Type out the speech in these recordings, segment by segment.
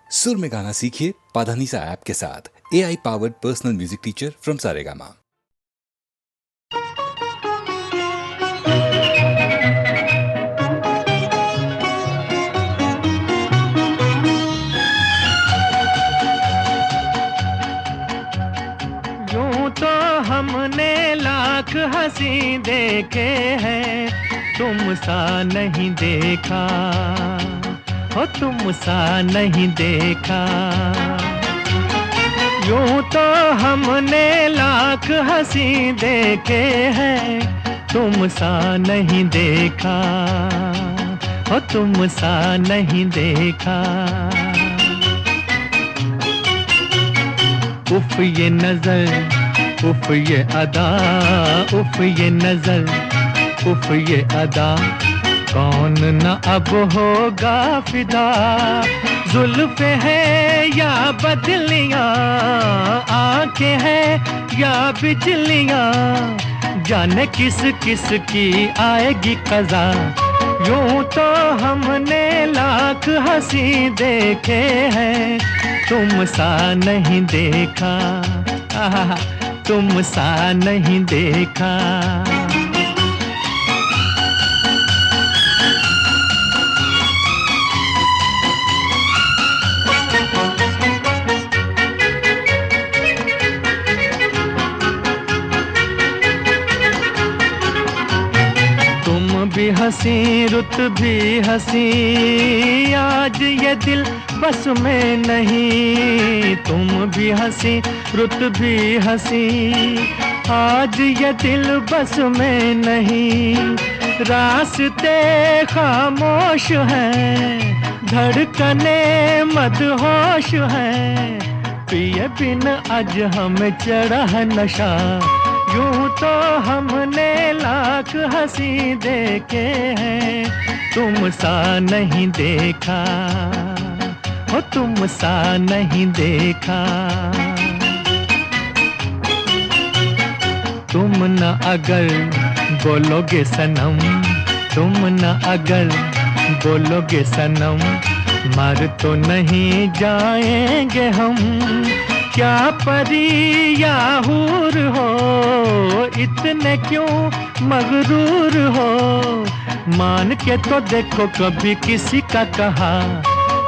सुर में गाना सीखिए पाधानीसा ऐप के साथ। AI powered personal music teacher from Saregama. यूं तो हमने लाख हंसी देखे हैं, तुम सा नहीं देखा हो, तुम सा नहीं देखा। यूं तो हमने लाख हंसी देखे हैं, तुम सा नहीं देखा हो, तुम सा नहीं देखा। उफ ये नजर, उफ ये अदा, उफ ये नजर, उफ ये अदा, कौन न अब होगा फिदा। जुल्फ है या बदलियां, आंखें हैं या बिजलियां, जाने किस किस की आएगी कज़ा। यूं तो हमने लाख हंसी देखे हैं, तुम सा नहीं देखा, आहा, तुम सा नहीं देखा। भी हंसी रुत भी हंसी, आज ये दिल बस में नहीं। तुम भी हंसी रुत भी हंसी, आज ये दिल बस में नहीं। रास्ते खामोश हैं, धड़कने मदहोश हैं, पिए बिन आज हमें चढ़ा है नशा। यूं तो हमने लाख हंसी देखे हैं, तुम सा नहीं देखा हो, तुम सा नहीं देखा। तुम न अगर बोलोगे सनम, तुम न अगर बोलोगे सनम, मर तो नहीं जाएंगे हम। क्या परी या हूर हो, इतने क्यों मगरूर हो, मान के तो देखो कभी किसी का कहा।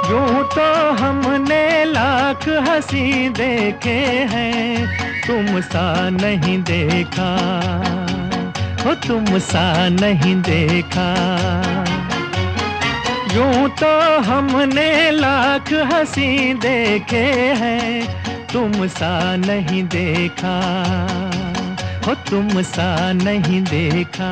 यूं तो हमने लाख हंसी देखे हैं, तुम सा नहीं देखा हो, तुम सा नहीं देखा। यूं तो हमने लाख हंसी देखे हैं, तुम सा नहीं देखा हो, तुम सा नहीं देखा।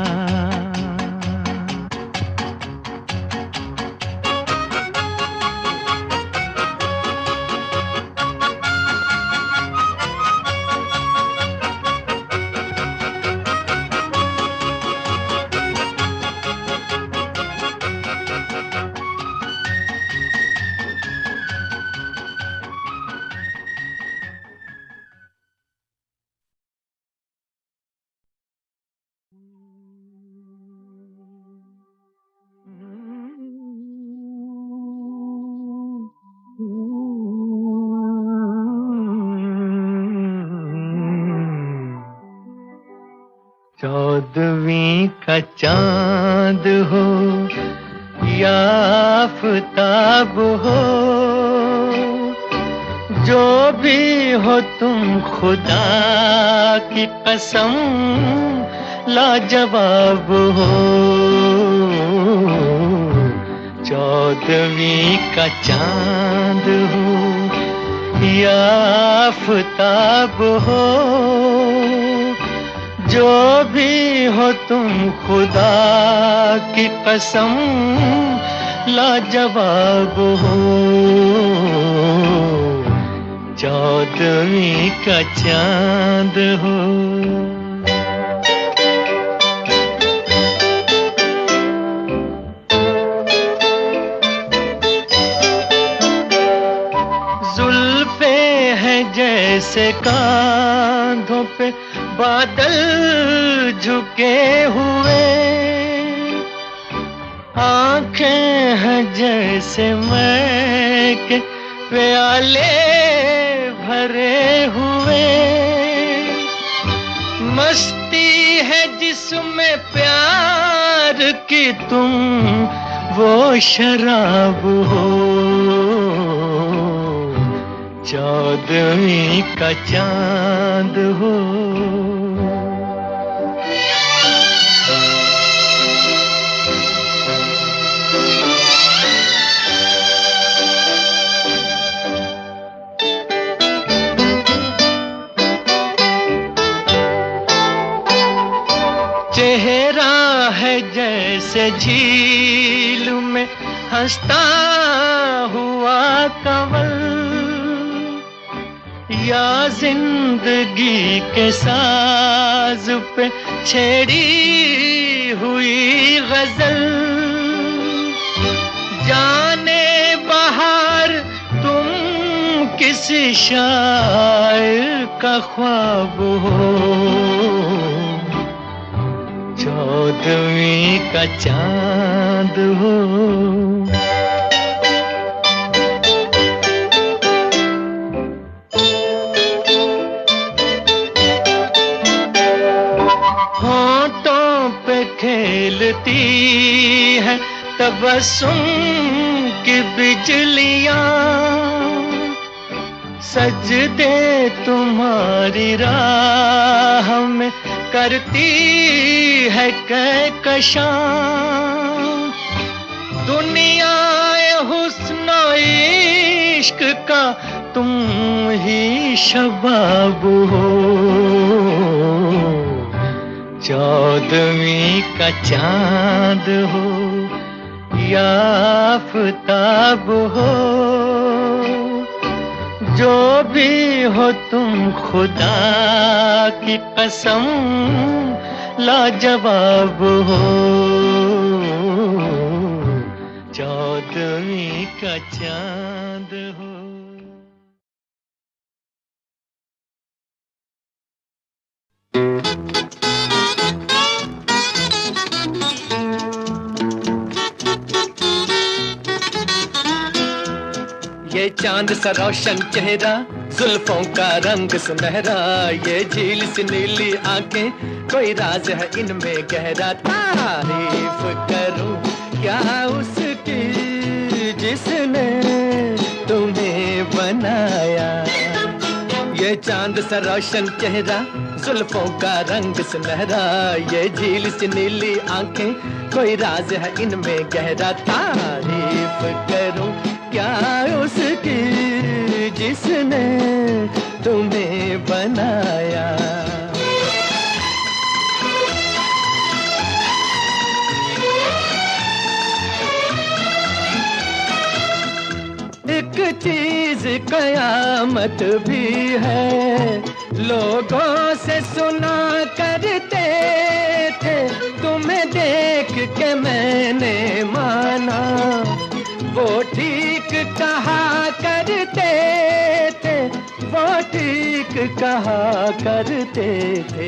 चौदहवीं का चांद हो या आफताब हो, जो भी हो तुम खुदा की कसम लाजवाब हो। चौदहवीं का चांद हो या आफताब हो, जो भी हो तुम खुदा की कसम लाजवाब हो। चौदहवीं का चांद हो। जुल्फे हैं जैसे कांधों पे बादल झुके हुए, आंखें हैं जैसे मैं के प्याले भरे हुए, मस्ती है जिसमें प्यार की तुम वो शराब हो, चौदहवीं का चांद हो। चेहरा है जैसे झील में हंसता हुआ कंवल, या जिंदगी के साज पे छेड़ी हुई गजल। जाने बहार तुम किसी शायर का ख्वाब हो, चौदहवीं का चांद हो। होंठों पे खेलती है तबस्सुम की बिजलियां, सजदे तुम्हारी राह में करती है कहकशां। दुनिया हुस्न इश्क का तुम ही शबाब हो, चौदहवीं का चांद हो या आफताब हो। जो भी हो तुम खुदा की कसम लाजवाब हो, चौदहवीं का चांद हो। ये चांद सा रोशन चेहरा, जुल्फों का रंग सुनहरा, ये झील सी नीली आंखें, कोई राज है इनमें गहरा। तारीफ करूं क्या उसकी जिसने तुम्हें बनाया। ये चांद सा रोशन चेहरा, जुल्फों का रंग सुनहरा, ये झील सी नीली आंखें, कोई राज है इनमें गहरा। तारीफ करूं क्या उसकी जिसने तुम्हें बनाया। एक चीज कयामत भी है, लोगों से सुना करते थे, तुम्हें देख के मैंने माना, वो ठीक कहा करते थे, वो ठीक कहा करते थे।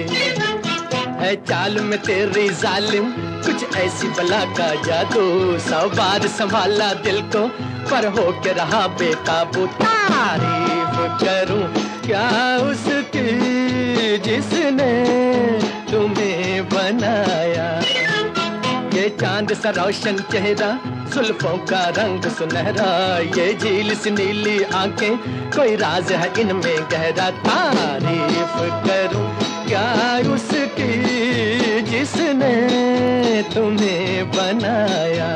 है चाल में तेरी जालिम कुछ ऐसी बला का जादू, 100 बार संभाला दिल को पर हो के रहा बेकाबू। तारीफ करूं क्या उसकी जिसने तुम्हें बनाया। ये चांद सा रोशन चेहरा, जुल्फों का रंग सुनहरा, ये झील सी नीली आंखें, कोई राज है इनमें गहरा। तारीफ करूं क्या उसकी जिसने तुम्हें बनाया।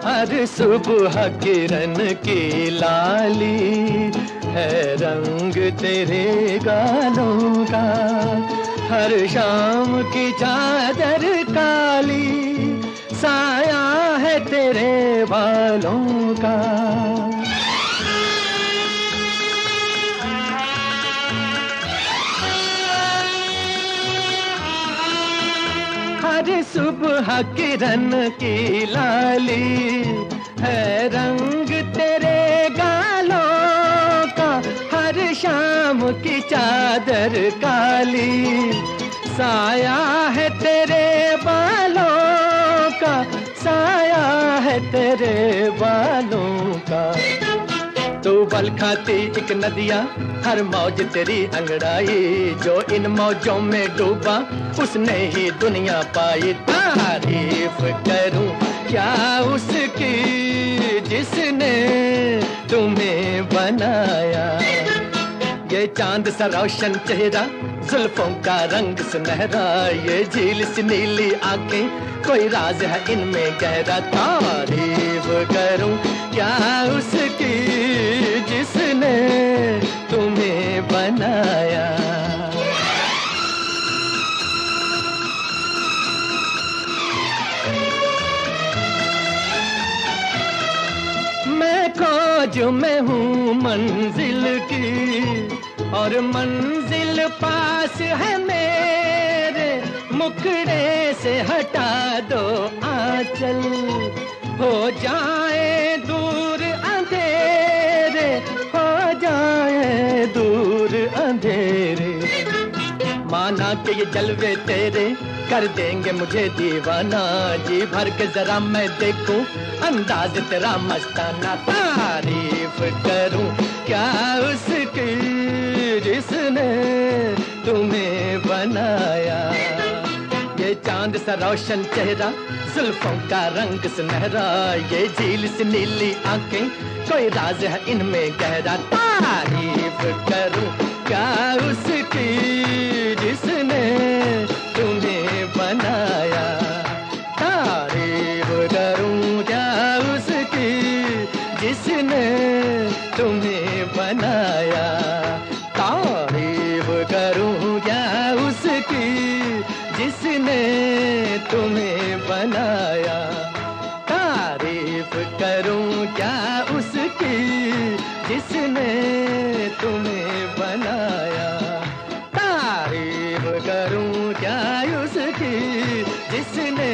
हर सुबह किरण की लाली है रंग तेरे गालों का, हर शाम की चादर काली साया है तेरे बालों का। हर सुबह किरण की लाली है रंग तेरे गालों का, हर शाम की चादर काली साया है तेरे बालों का, साया है तेरे बालों का। तू बल खाती एक नदिया, हर मौज तेरी अंगड़ाई, जो इन मौजों में डूबा उसने ही दुनिया पाई। तारीफ करूं क्या उसकी जिसने तुम्हें बनाया, ये चांद सा रोशन चेहरा, जुल्फों का रंग सुनहरा, ये झील सी नीली आंखें, कोई राज है इनमें गहरा। तारीफ करूं क्या उसकी जिसने तुम्हें बनाया। मैं खोज में हूँ मंजिल की, और मंजिल पास है मेरे, मुखड़े से हटा दो आंचल, हो जाए दूर अंधेरे, हो जाए दूर अंधेरे। माना कि ये जलवे तेरे कर देंगे मुझे दीवाना, जी भर के जरा मैं देखूं अंदाज तेरा मस्ताना। तारीफ करूं क्या उसकी जिसने तुम्हें बनाया, ये चांद सा रोशन चेहरा, जुल्फों का रंग सुनहरा, ये झील सी नीली आंखें, कोई राज है इनमें गहरा। तारीफ करूं क्या उसकी जिसने तुम्हें बनाया, तारीफ करूं क्या उसकी जिसने तुम्हें बनाया, तारीफ करूं क्या उसकी जिसने तुम्हें बनाया, तारीफ करूं क्या उसकी जिसने तुम्हें बनाया, तारीफ करूं क्या उसकी जिसने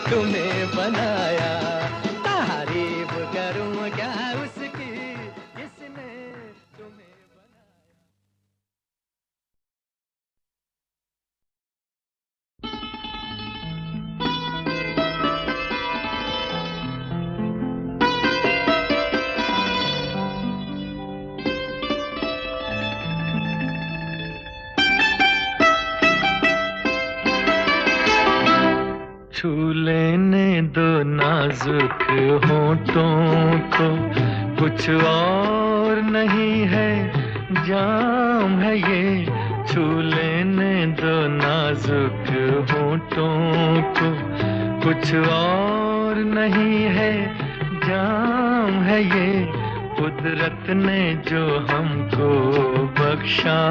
तुम्हें बनाया, तारीफ करूं क्या उसकी जिसने तुम्हें बनाया। छू लेने दो नाजुक होठों को, कुछ और नहीं है जाम है ये, छू लेने दो नाजुक होठों को, कुछ और नहीं है जाम है ये, कुदरत ने जो हमको बख्शा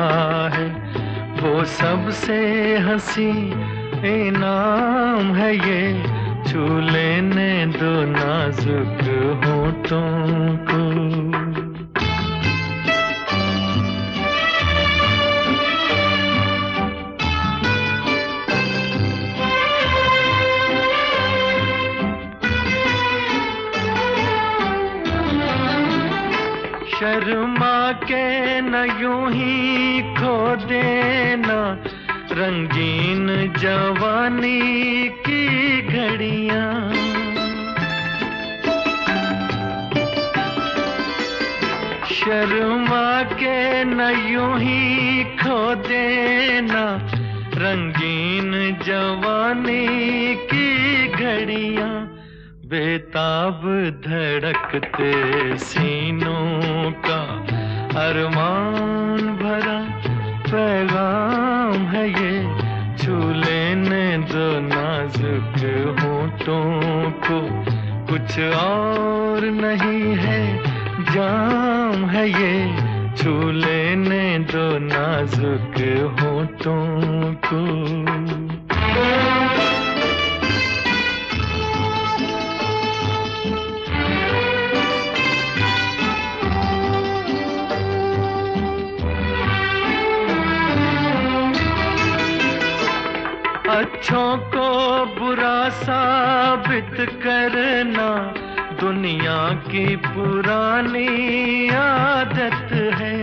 है, वो सबसे हंसी इनाम है ये, छू लेने दो नाजुक होठों को। शर्मा के न यूं ही खो देना रंगीन जवानी की घड़ियां, शर्मा के न यूं ही खो देना रंगीन जवानी की घड़ियां, बेताब धड़कते सीनों का अरमान भरा पैगाम है ये, छू लेने दो नाजुक होठों को, कुछ और नहीं है जाम है ये, छू लेने दो नाजुक होठों को। अच्छों को बुरा साबित करना दुनिया की पुरानी आदत है।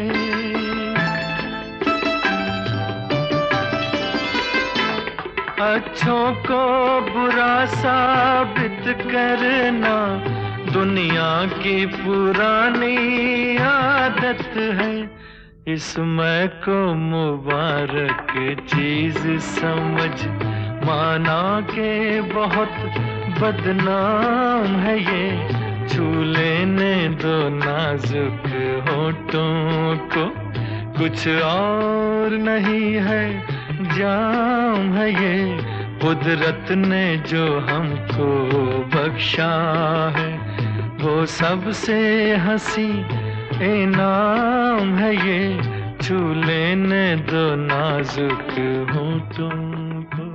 अच्छों को बुरा साबित करना दुनिया की पुरानी आदत है। इसमें को मुबारक चीज समझ माना के बहुत बदनाम है ये। छू लेने दो नाजुक होठों को, कुछ और नहीं है जाम है ये। कुदरत ने जो हमको बख्शा है वो सबसे हंसी इनाम है ये। छू लेने दो नाजुक होठों को।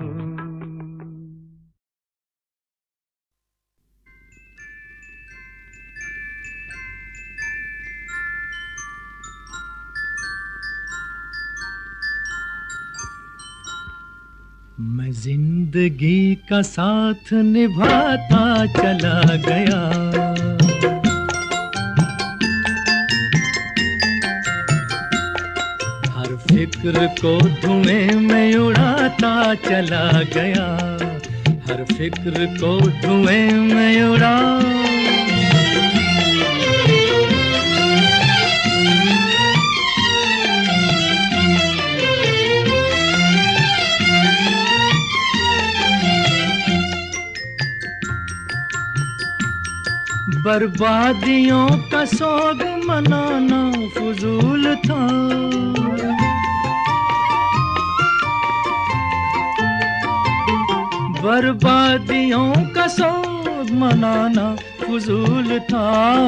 मैं जिंदगी का साथ निभाता चला गया, हर फिक्र को धुएं में उड़ाता चला गया, हर फिक्र को धुएं में उड़ा। बर्बादियों का सोग मनाना फजूल था, बर्बादियों का सोग मनाना फजूल था,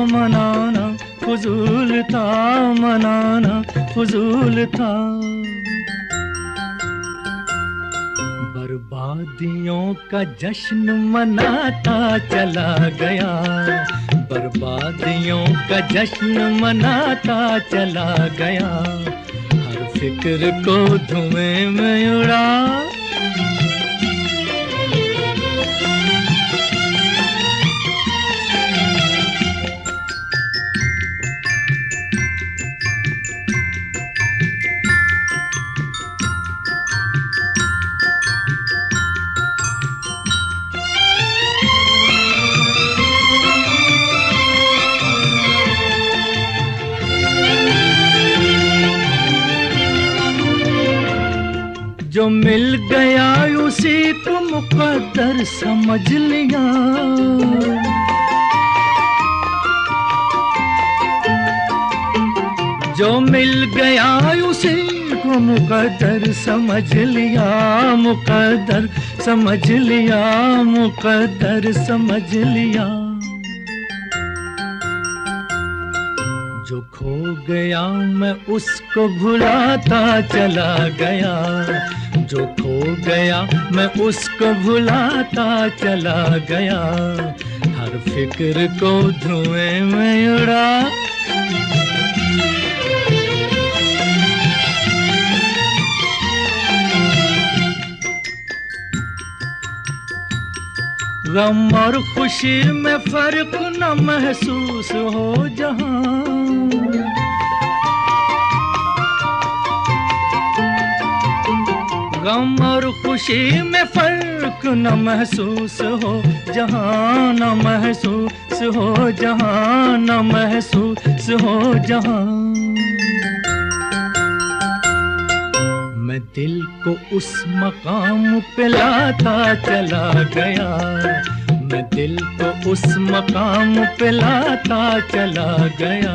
मनाना फजूल था, मनाना फजूल था। बर्बादियों का जश्न मनाता चला गया, बर्बादियों का जश्न मनाता चला गया, हर फिक्र को धुएं में उड़ा। जो मिल गया उसी को मुकद्दर समझ लिया, जो मिल गया उसी को मुकद्दर समझ लिया, मुकद्दर समझ लिया, मुकद्दर समझ लिया। जो खो गया मैं उसको भुलाता चला गया, जो खो गया मैं उसको भुलाता चला गया, हर फिक्र को धुएं में उड़ा। गम और खुशी में फर्क न महसूस हो जहां, गम और खुशी में फर्क न महसूस हो जहां, न महसूस हो जहां, न महसूस हो जहां। मैं दिल को उस मकाम पे लाता चला गया, मैं दिल को उस मकाम पे लाता चला गया,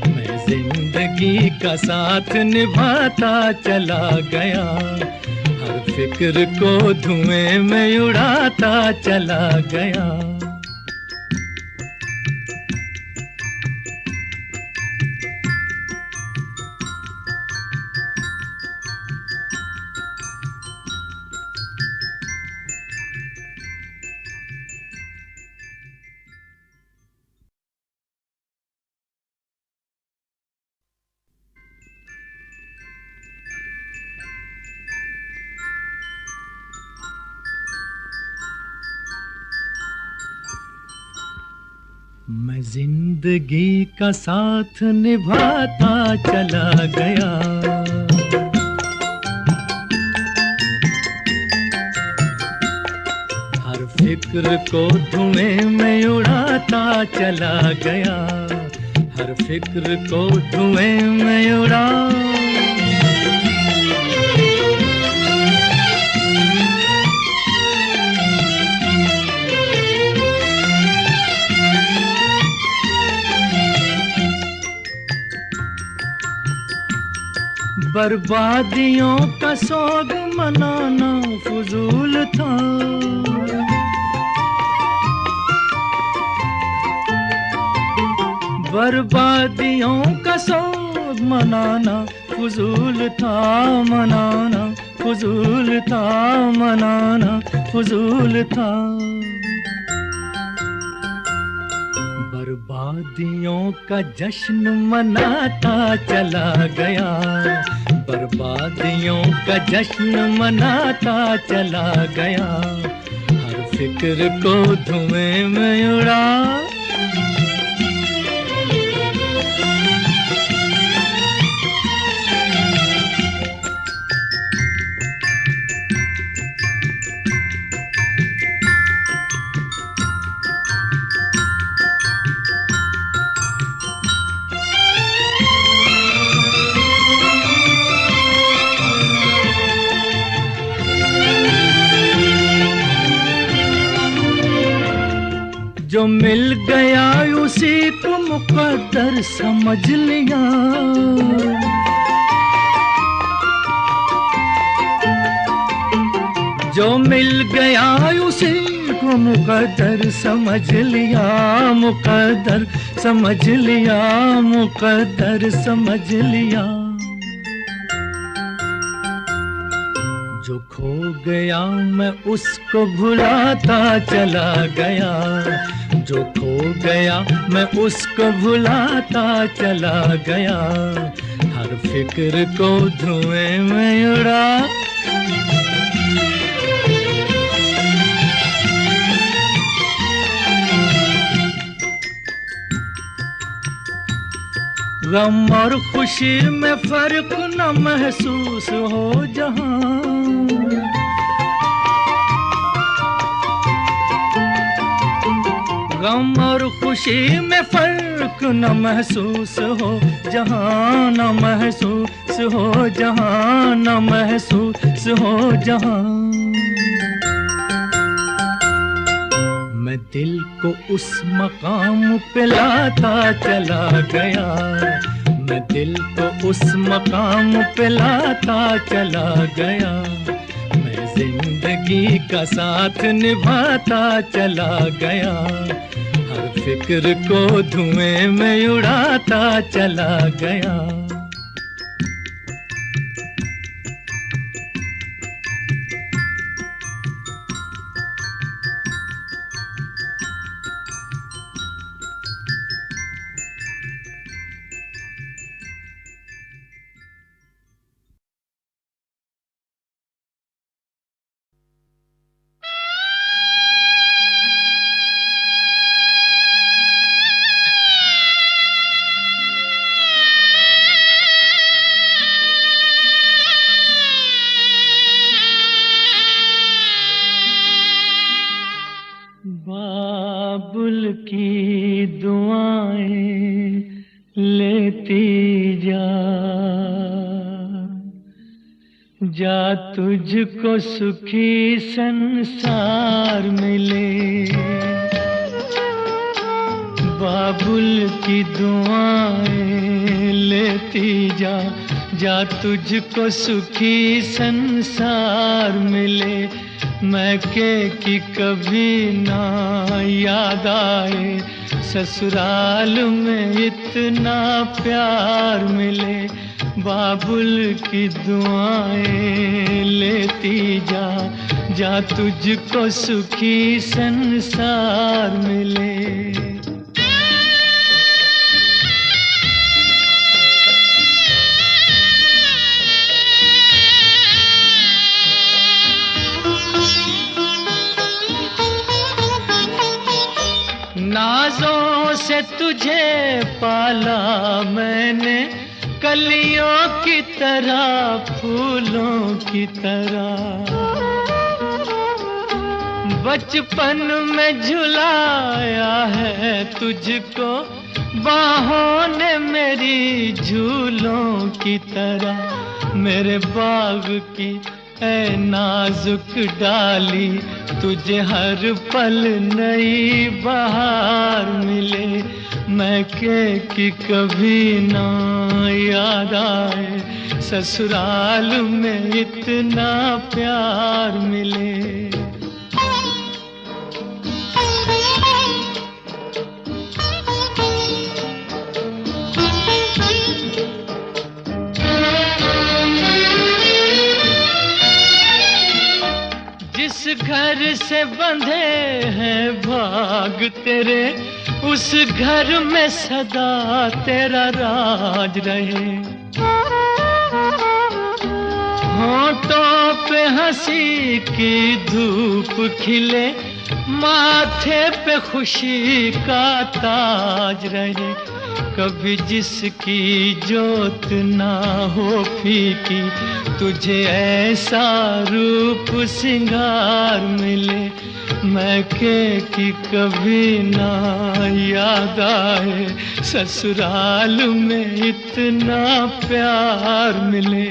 मैं जिंदगी का साथ निभाता चला गया, हर फिक्र को धुएं में उड़ाता चला गया। मैं जिंदगी का साथ निभाता चला गया, हर फिक्र को धुएं में उड़ाता चला गया, हर फिक्र को धुएं में उड़ा। बर्बादियों का सोग मनाना फजूल था, बर्बादियों का सोग मनाना फजूल था, मनाना फजूल था, मनाना फजूल था। बर्बादियों का जश्न मनाता चला गया, बर्बादियों का जश्न मनाता चला गया, हर फिक्र को धुएं में उड़ा। जो मिल गया उसी को मुकद्दर समझ लिया, जो मिल गया उसी को मुकद्दर समझ लिया, मुकद्दर समझ लिया, मुकद्दर समझ लिया। जो खो गया मैं उसको भुलाता चला गया, जो खो गया मैं उसको भुलाता चला गया, हर फिक्र को धुएं में उड़ा। गम और खुशी में फर्क न महसूस हो जहां, गम और खुशी में फर्क न महसूस हो जहां, न महसूस हो जहां, न महसूस हो जहां। मैं दिल को उस मकाम पे लाता चला गया, मैं दिल को उस मकाम पे लाता चला गया, मैं जिंदगी का साथ निभाता चला गया, हर फिक्र को धुएं में उड़ाता चला गया। बाबुल की दुआएं लेती जा, जा तुझको सुखी संसार मिले, बाबुल की दुआएं लेती जा, जा तुझको सुखी संसार मिले, मैके की कभी ना याद आए, ससुराल में इतना प्यार मिले, बाबुल की दुआएं लेती जा, जा तुझको सुखी संसार मिले। नाज़ों से तुझे पाला मैंने, कलियों की तरह फूलों की तरह। बचपन में झुलाया है तुझको बाहों ने मेरी झूलों की तरह। मेरे बाग की ऐ नाजुक डाली, तुझे हर पल नई बहार मिले। मैं कि कभी ना याद आए, ससुराल में इतना प्यार मिले। जिस घर से बंधे हैं भाग तेरे, उस घर में सदा तेरा राज रहे। होठों पे हंसी की धूप खिले, माथे पे खुशी का ताज रहे। कभी जिसकी जोत ना हो फीकी, तुझे ऐसा रूप सिंगार मिले। मैं कि कभी ना याद आए, ससुराल में इतना प्यार मिले।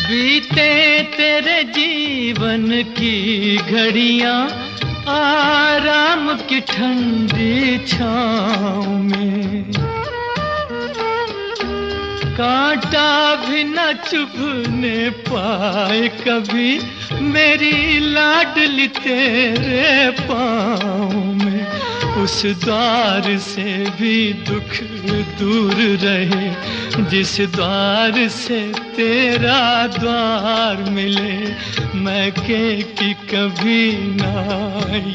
बीते तेरे जीवन की घड़ियां आराम की ठंडी छाँव में, कांटा भी न चुभने पाए कभी मेरी लाडली तेरे पाँव में। उस द्वार से भी दुख दूर रहे, जिस द्वार से तेरा द्वार मिले। मैं कि कभी ना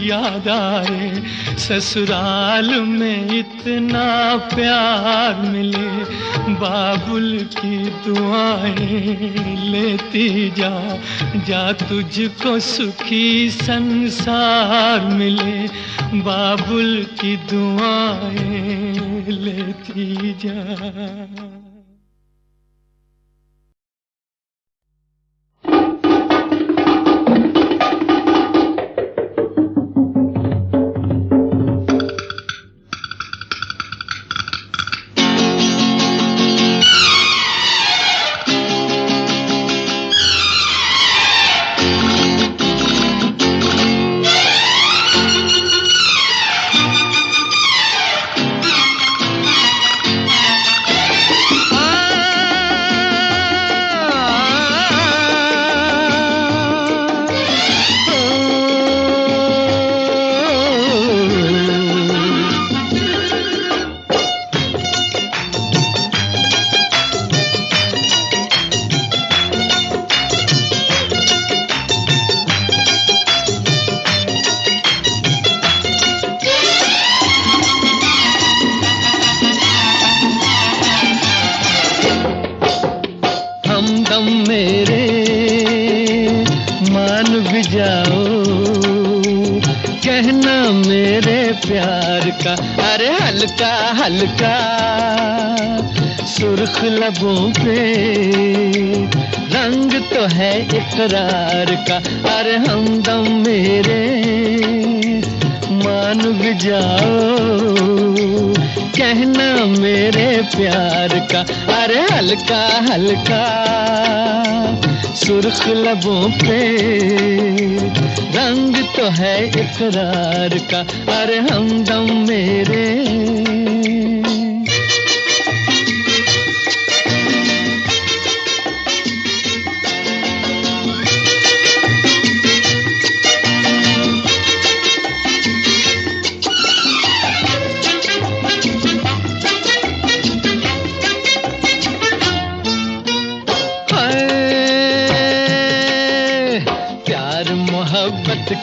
याद आए, ससुराल में इतना प्यार मिले। बाबुल की दुआएं लेती जा, जा तुझको सुखी संसार मिले। बाबुल की दुआएं लेती जा। अरे हल्का हल्का सुर्ख लबों पे रंग तो है इकरार का। अरे हमदम मेरे मान भी जाओ, कहना मेरे प्यार का। अरे हल्का हल्का सुर्ख लबों पे रंग तो है इकरार का। अरे हमदम मेरे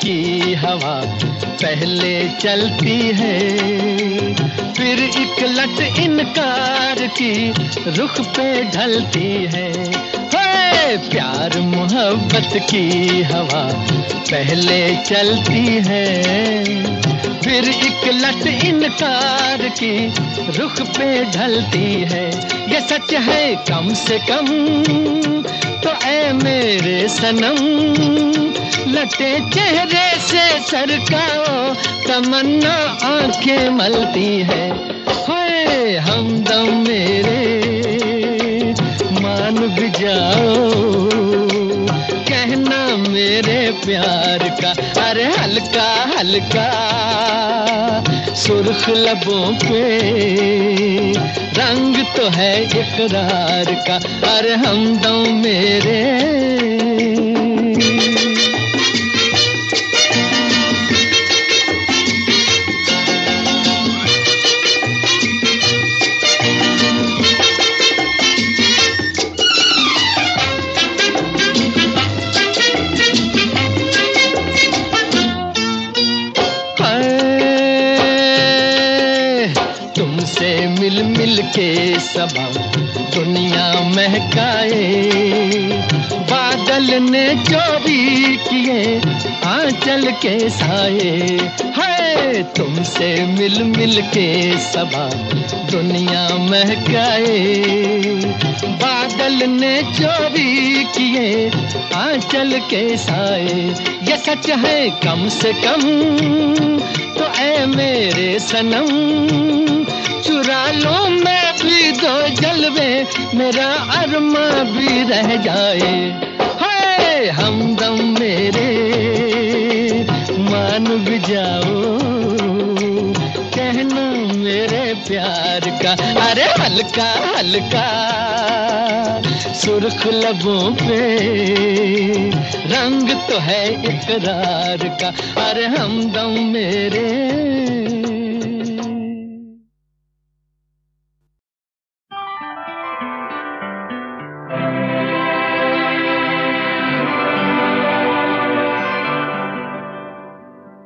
की हवा पहले चलती है, फिर एक लट इनकार की रुख पे ढलती है। प्यार मोहब्बत की हवा पहले चलती है, फिर एक लट इनकार की रुख पे ढलती है। ये सच है कम से कम तो ऐ मेरे सनम, लटे चेहरे से सरकाओ तमन्ना आंखें मलती है। हाय हमदम मेरे मान भी जाओ, कहना मेरे प्यार का अरे हल्का हल्का सुर्ख लबों पे रंग तो है इकरार का, अरे हमदम मेरे। मिल मिल के सबा दुनिया महकाए, बादल ने जो भी किए आंचल के साए। है तुमसे मिल मिल के सबा दुनिया महकाए, बादल ने जो भी किए आंचल के साए। ये सच है कम से कम तो ऐ मेरे सनम, चुरा लो मैं भी दो जलवे मेरा अरमा भी रह जाए। हाय हमदम मेरे मान भी जाओ, कहना मेरे प्यार का अरे हल्का हल्का सुर्ख लबों पे रंग तो है इकरार का, अरे हमदम मेरे।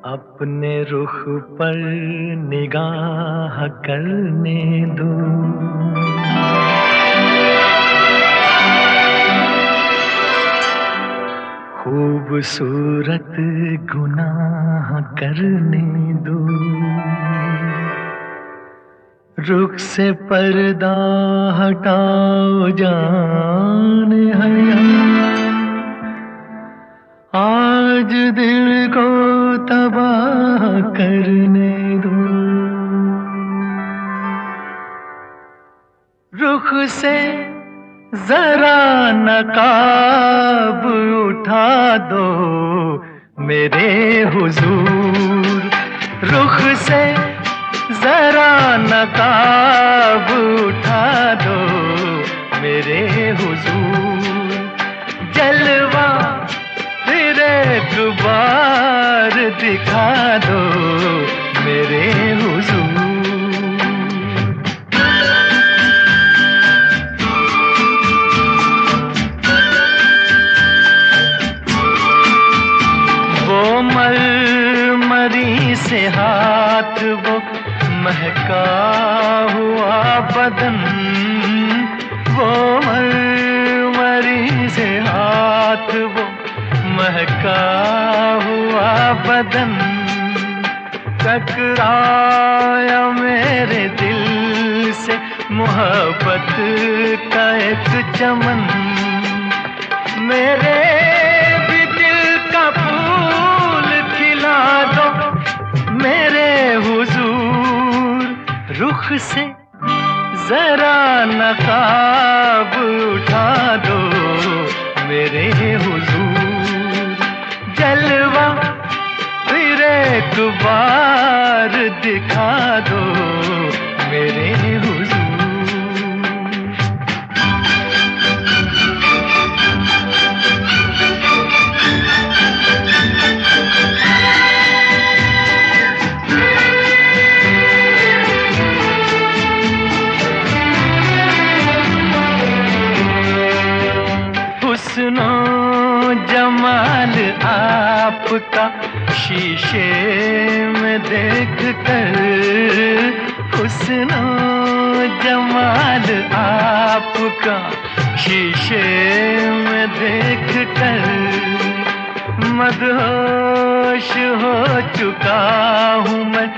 अपने रुख पर निगाह करने दो, खूबसूरत गुनाह करने दो। रुख से पर्दा हटाओ जान हया, आज दिल को तबाह करने दो। रुख से जरा नकाब उठा दो मेरे हुजूर, रुख से जरा नकाब उठा दो मेरे हुजूर। जलवा फिर एक बार दिखा दो मेरे हुजूर। वो मरमरी से हाथ, वो महका हुआ बदन, वो मरमरी से हाथ, वो महका हुआ बदन, टकराया मेरे दिल से मोहब्बत का एक चमन। मेरे भी दिल का फूल खिला दो मेरे हुजूर। रुख से जरा नकाब उठा दो मेरे हुजूर। जलवा फिर एक बार दिखा दो मेरे हुजूर। हुस्नो जमाल आपका शीशे में देख कर हुस्नो जमाल आपका, शीशे में देख कर मदहोश हो चुका हूँ मैं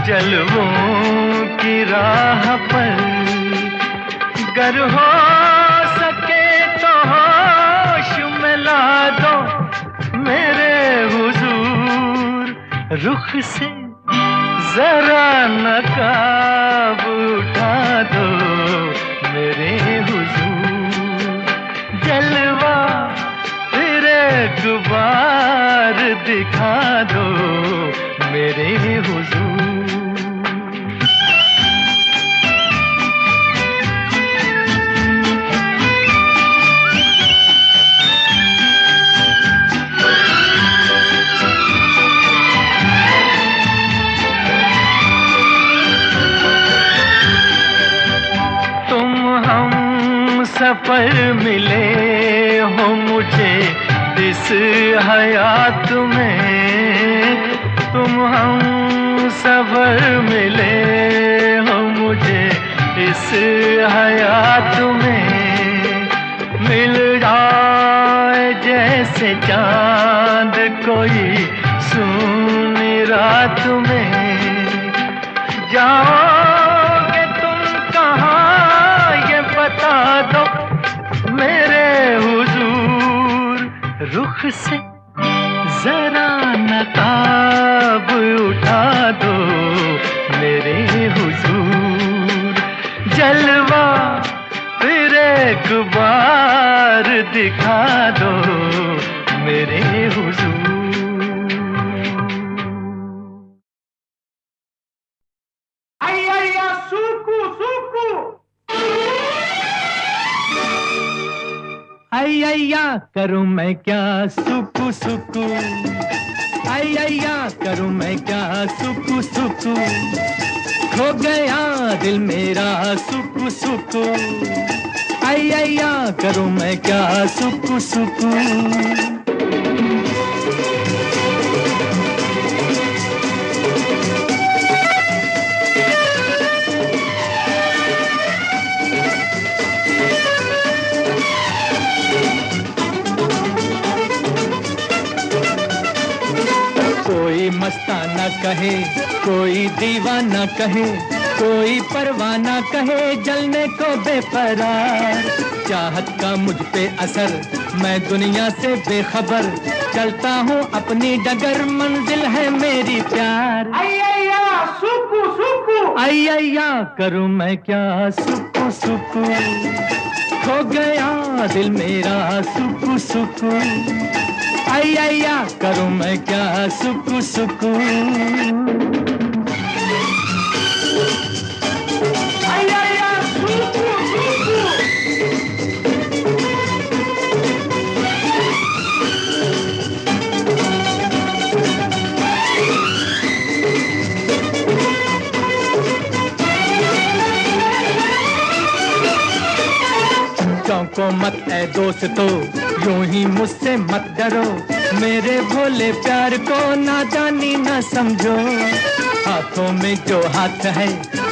जलवों की राह पर। गर हो सके तो होश में ला दो मेरे हुजूर, रुख से जरा नकाब उठा दो मेरे हुजूर, जलवा फिर एक बार दिखा दो मेरे हुजूर। सफर मिले हो मुझे इस हयात में, तुम हम सफर मिले हो मुझे इस हयात में। मिल जाए जैसे चांद कोई सुनी रात में, जाओगे तुम कहाँ ये बता दो मेरे हुजूर, रुख से जरा नकाब उठा दो मेरे हुजूर, जलवा फिर एक बार दिखा दो मेरे हुजूर। अय्या सुकु सुकु, अय्या करूं मैं क्या सुकु सुकु, अय्या करूं मैं क्या सुकु सुकु, खो गया दिल मेरा सुकु सुकु, अय्या करूं मैं क्या सुकु सुकु। कोई मस्ताना कहे, कोई दीवाना कहे, कोई परवाना कहे जलने को बेपरार। चाहत का मुझ पे असर, मैं दुनिया से बेखबर, चलता हूँ अपनी डगर, मंजिल है मेरी प्यार। अय्या सुकु सुकु, अय्या करूँ मैं क्या सुकु सुकु, खो गया दिल मेरा सुकु सुकु, अय्या करूं मैं क्या सुकु सुकु। अय्या सुकु सुकु, चौंको मत ऐ दोस्तों, यूं ही मुझसे मत डरो, मेरे भोले प्यार को नादानी न समझो। हाथों में जो हाथ है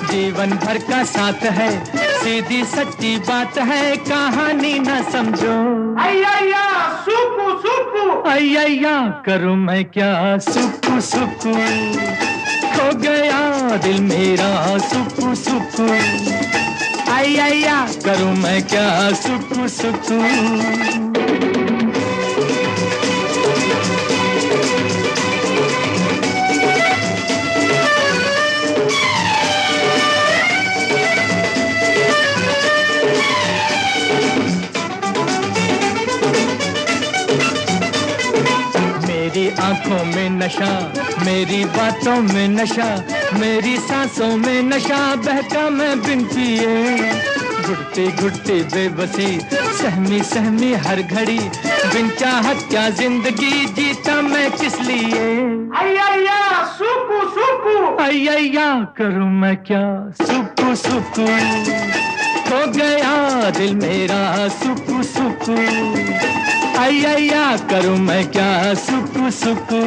जीवन भर का साथ है, सीधी सच्ची बात है कहानी न समझो। अय्या सुकु सुकु, अय्या करूं मैं क्या सुकु सुकु, खो गया दिल मेरा सुकु सुकु, अय्या करूं मैं क्या सुकु सुकु। मेरी आंखों में नशा, मेरी बातों में नशा, मेरी सांसों में नशा, बहका मैं बिन पिए। घुटती घुटती बेबसी, सहमी सहमी हर घड़ी, बिन चाहत क्या जिंदगी जीता मैं किस लिए। अय्या सुकु सुकु, अय्या करूं मैं क्या सुकु सुकु, खो गया दिल मेरा सुकु सुकु, अय्या करूं मैं क्या सुकु सुकु।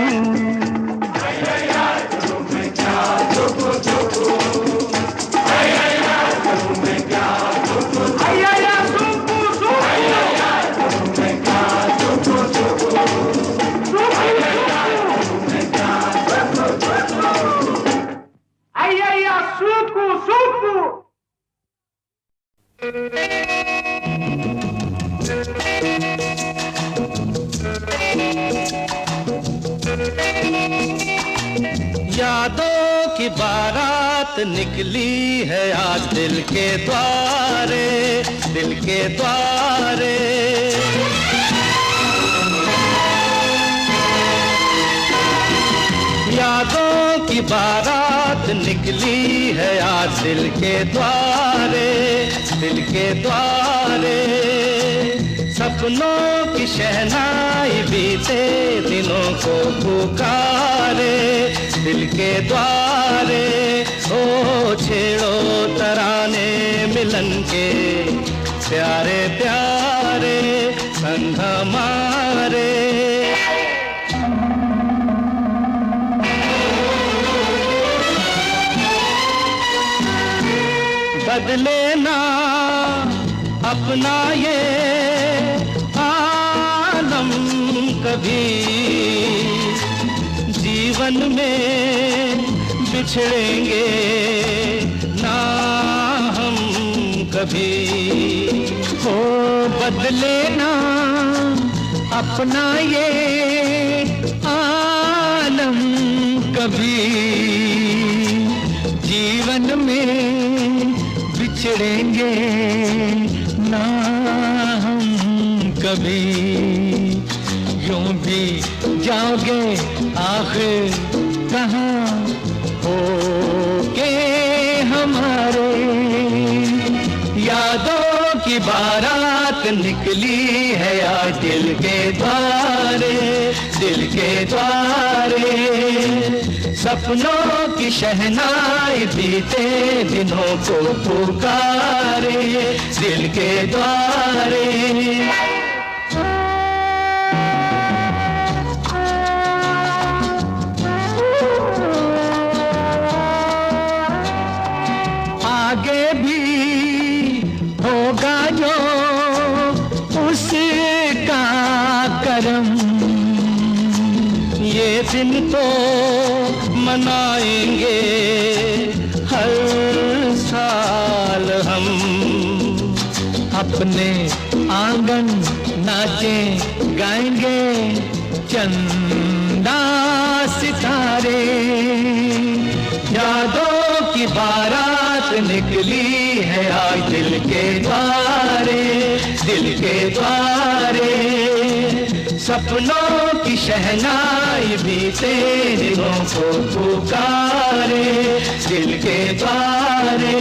यादों की बारात निकली है आज दिल के द्वारे, दिल के द्वारे। यादों की बारात निकली है आज दिल के द्वारे, दिल के द्वारे। सपनों की शहनाई बीते दिनों को पुकारे, दिल के द्वारे। ओ छेड़ो तराने मिलन के प्यारे प्यारे संग हमारे। बदले ना अपना ये आलम कभी, जीवन में बिछड़ेंगे ना हम कभी। हो बदले ना अपना ये आलम कभी, जीवन में बिछड़ेंगे ना हम कभी। यूं भी जाओगे आखिर कहाँ हो के हमारे। यादों की बारात निकली है आज दिल के द्वारे, दिल के द्वारे। सपनों की शहनाई बीते दिनों को पुकारे, दिल के द्वारे। आगे भी होगा जो उसका करम, ये दिन तो मनाएंगे हर साल हम। अपने आंगन नाचे गाएंगे चंदा सितारे। यादों की बारात निकली है आज दिल के द्वारे, दिल के द्वारे। सपनों की शहनाई बीते दिनों को पुकारे, दिल के द्वारे।